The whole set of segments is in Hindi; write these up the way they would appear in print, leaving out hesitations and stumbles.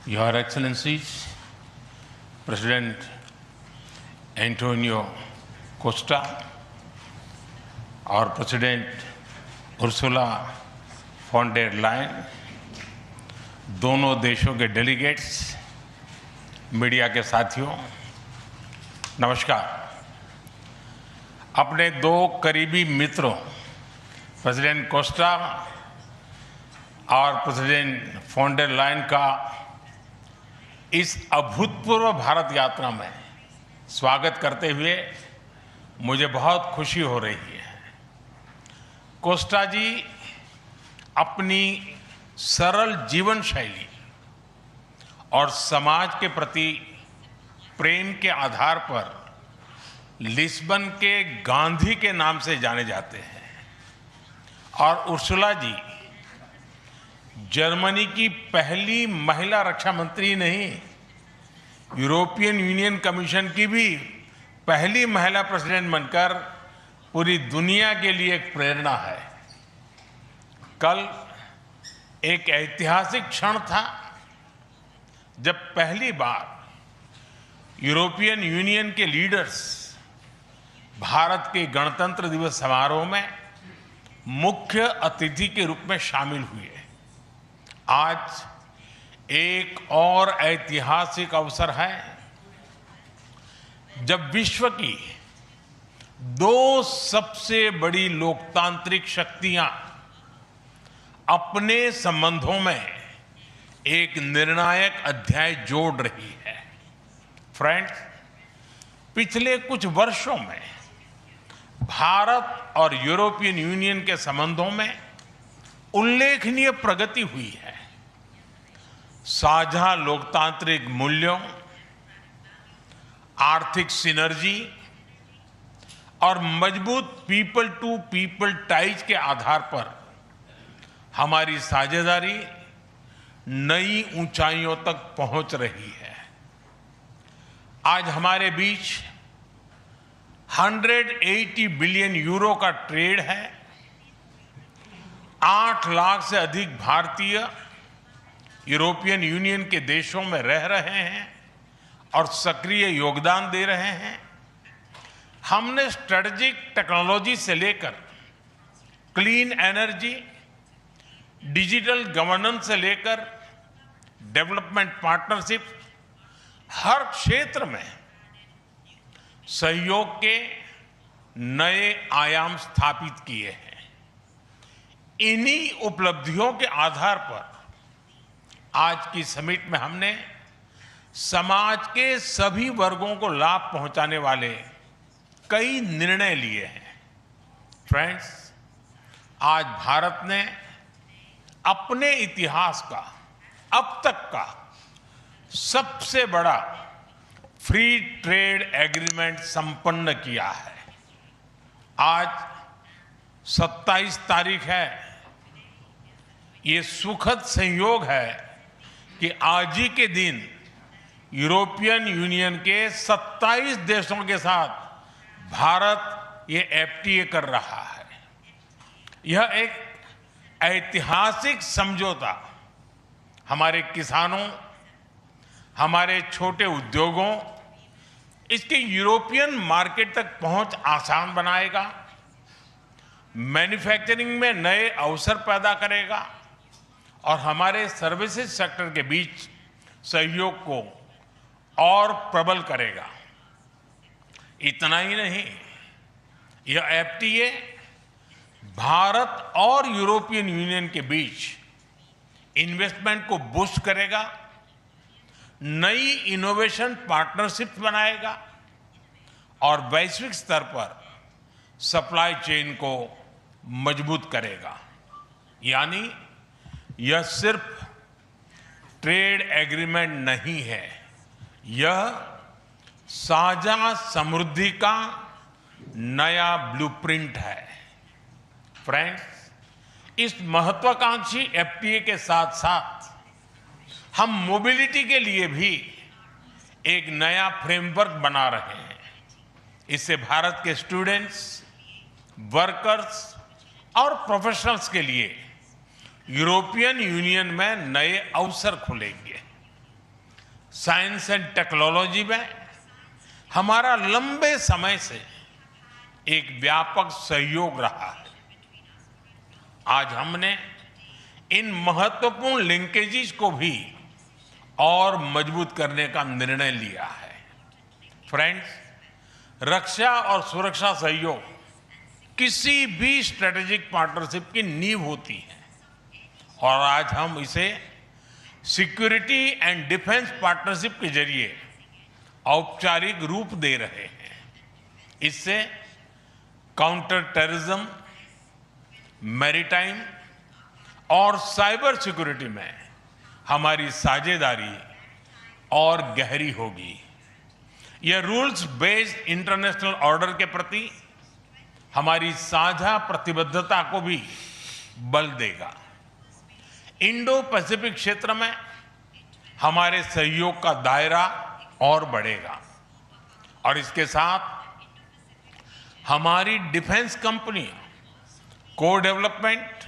Your Excellencies, President Antonio Costa और प्रेसिडेंट उर्सुला फॉन डेर लायन, दोनों देशों के डेलीगेट्स, मीडिया के साथियों, नमस्कार। अपने दो करीबी मित्रों प्रेसिडेंट कोस्टा और प्रेसिडेंट फॉन डेर लायन का इस अभूतपूर्व भारत यात्रा में स्वागत करते हुए मुझे बहुत खुशी हो रही है। कोस्टा जी अपनी सरल जीवन शैली और समाज के प्रति प्रेम के आधार पर लिस्बन के गांधी के नाम से जाने जाते हैं और उर्सुला जी जर्मनी की पहली महिला रक्षा मंत्री नहीं, यूरोपियन यूनियन कमीशन की भी पहली महिला प्रेसिडेंट बनकर पूरी दुनिया के लिए एक प्रेरणा है। कल एक ऐतिहासिक क्षण था जब पहली बार यूरोपियन यूनियन के लीडर्स भारत के गणतंत्र दिवस समारोह में मुख्य अतिथि के रूप में शामिल हुए। आज एक और ऐतिहासिक अवसर है जब विश्व की दो सबसे बड़ी लोकतांत्रिक शक्तियां अपने संबंधों में एक निर्णायक अध्याय जोड़ रही है। फ्रेंड्स, पिछले कुछ वर्षों में भारत और यूरोपियन यूनियन के संबंधों में उल्लेखनीय प्रगति हुई है। साझा लोकतांत्रिक मूल्यों, आर्थिक सिनर्जी और मजबूत पीपल टू पीपल टाइज के आधार पर हमारी साझेदारी नई ऊंचाइयों तक पहुंच रही है। आज हमारे बीच 180 बिलियन यूरो का ट्रेड है। 8 लाख से अधिक भारतीय यूरोपियन यूनियन के देशों में रह रहे हैं और सक्रिय योगदान दे रहे हैं। हमने स्ट्रेटेजिक टेक्नोलॉजी से लेकर क्लीन एनर्जी, डिजिटल गवर्नेंस से लेकर डेवलपमेंट पार्टनरशिप, हर क्षेत्र में सहयोग के नए आयाम स्थापित किए हैं। इन्हीं उपलब्धियों के आधार पर आज की समिट में हमने समाज के सभी वर्गों को लाभ पहुंचाने वाले कई निर्णय लिए हैं। फ्रेंड्स, आज भारत ने अपने इतिहास का अब तक का सबसे बड़ा फ्री ट्रेड एग्रीमेंट संपन्न किया है। आज 27 तारीख है। ये सुखद संयोग है कि आज ही के दिन यूरोपियन यूनियन के 27 देशों के साथ भारत ये एफटीए कर रहा है। यह एक ऐतिहासिक समझौता हमारे किसानों, हमारे छोटे उद्योगों, इसके यूरोपियन मार्केट तक पहुंच आसान बनाएगा, मैन्युफैक्चरिंग में नए अवसर पैदा करेगा और हमारे सर्विसेज सेक्टर के बीच सहयोग को और प्रबल करेगा। इतना ही नहीं, यह एफटीए भारत और यूरोपियन यूनियन के बीच इन्वेस्टमेंट को बूस्ट करेगा, नई इनोवेशन पार्टनरशिप बनाएगा और वैश्विक स्तर पर सप्लाई चेन को मजबूत करेगा। यानी यह सिर्फ ट्रेड एग्रीमेंट नहीं है, यह साझा समृद्धि का नया ब्लूप्रिंट है। फ्रेंड्स, इस महत्वाकांक्षी एफटीए के साथ साथ हम मोबिलिटी के लिए भी एक नया फ्रेमवर्क बना रहे हैं। इससे भारत के स्टूडेंट्स, वर्कर्स और प्रोफेशनल्स के लिए यूरोपियन यूनियन में नए अवसर खुलेंगे। साइंस एंड टेक्नोलॉजी में हमारा लंबे समय से एक व्यापक सहयोग रहा है। आज हमने इन महत्वपूर्ण लिंकेजेस को भी और मजबूत करने का निर्णय लिया है। फ्रेंड्स, रक्षा और सुरक्षा सहयोग किसी भी स्ट्रेटेजिक पार्टनरशिप की नींव होती है और आज हम इसे सिक्योरिटी एंड डिफेंस पार्टनरशिप के जरिए औपचारिक रूप दे रहे हैं। इससे काउंटर टेररिज्म, मैरीटाइम और साइबर सिक्योरिटी में हमारी साझेदारी और गहरी होगी। यह रूल्स बेस्ड इंटरनेशनल ऑर्डर के प्रति हमारी साझा प्रतिबद्धता को भी बल देगा। इंडो पैसिफिक क्षेत्र में हमारे सहयोग का दायरा और बढ़ेगा और इसके साथ हमारी डिफेंस कंपनियां को डेवलपमेंट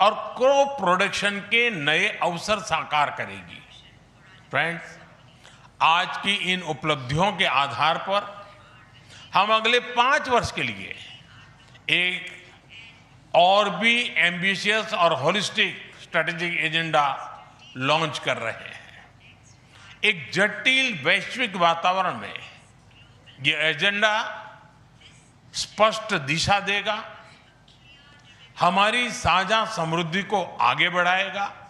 और को प्रोडक्शन के नए अवसर साकार करेगी। फ्रेंड्स, आज की इन उपलब्धियों के आधार पर हम अगले 5 वर्ष के लिए एक और भी एम्बिशियस और होलिस्टिक स्ट्रेटेजिक एजेंडा लॉन्च कर रहे हैं। एक जटिल वैश्विक वातावरण में ये एजेंडा स्पष्ट दिशा देगा, हमारी साझा समृद्धि को आगे बढ़ाएगा,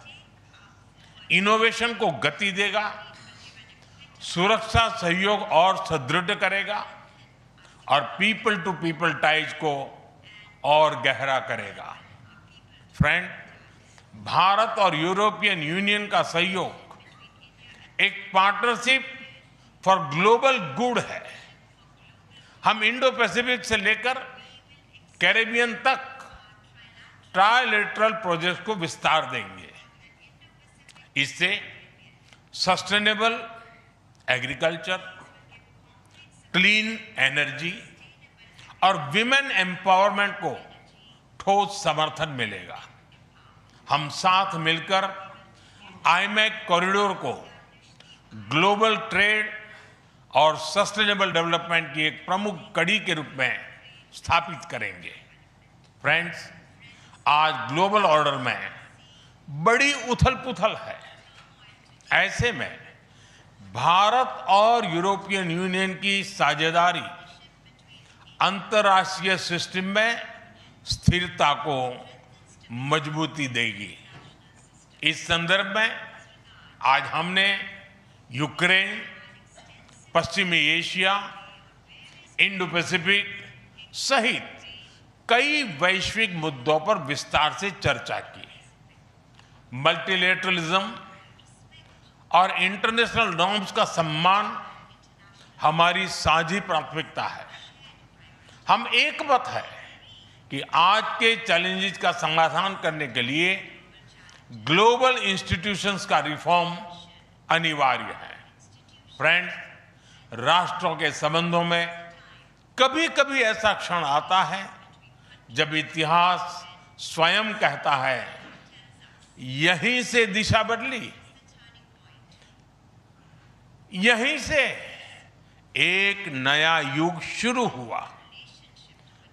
इनोवेशन को गति देगा, सुरक्षा सहयोग और सुदृढ़ करेगा और पीपल टू पीपल टाइज को और गहरा करेगा। फ्रेंड, भारत और यूरोपियन यूनियन का सहयोग एक पार्टनरशिप फॉर ग्लोबल गुड है। हम इंडो पैसिफिक से लेकर कैरेबियन तक ट्राइलेटरल प्रोजेक्ट को विस्तार देंगे। इससे सस्टेनेबल एग्रीकल्चर, क्लीन एनर्जी और विमेन एम्पावरमेंट को ठोस समर्थन मिलेगा। हम साथ मिलकर आईमैक कॉरिडोर को ग्लोबल ट्रेड और सस्टेनेबल डेवलपमेंट की एक प्रमुख कड़ी के रूप में स्थापित करेंगे। फ्रेंड्स, आज ग्लोबल ऑर्डर में बड़ी उथल-पुथल है। ऐसे में भारत और यूरोपियन यूनियन की साझेदारी अंतर्राष्ट्रीय सिस्टम में स्थिरता को मजबूती देगी। इस संदर्भ में आज हमने यूक्रेन, पश्चिमी एशिया, इंडो पैसिफिक सहित कई वैश्विक मुद्दों पर विस्तार से चर्चा की। मल्टीलेटरलिज्म और इंटरनेशनल नॉर्म्स का सम्मान हमारी साझी प्राथमिकता है। हम एकमत है कि आज के चैलेंजेस का समाधान करने के लिए ग्लोबल इंस्टीट्यूशंस का रिफॉर्म अनिवार्य है। फ्रेंड्स, राष्ट्रों के संबंधों में कभी-कभी ऐसा क्षण आता है जब इतिहास स्वयं कहता है, यहीं से दिशा बदली, यहीं से एक नया युग शुरू हुआ।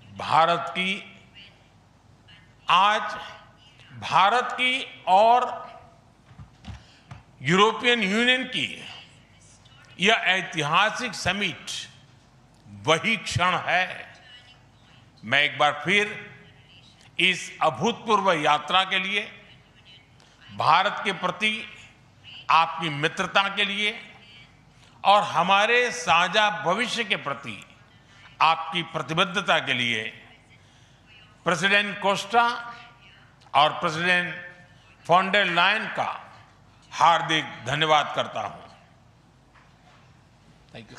भारत की और यूरोपियन यूनियन की यह ऐतिहासिक समिट वही क्षण है। मैं एक बार फिर इस अभूतपूर्व यात्रा के लिए, भारत के प्रति आपकी मित्रता के लिए और हमारे साझा भविष्य के प्रति आपकी प्रतिबद्धता के लिए प्रेसिडेंट कोस्टा और प्रेसिडेंट फोन डेर लायन का हार्दिक धन्यवाद करता हूं। Thank you.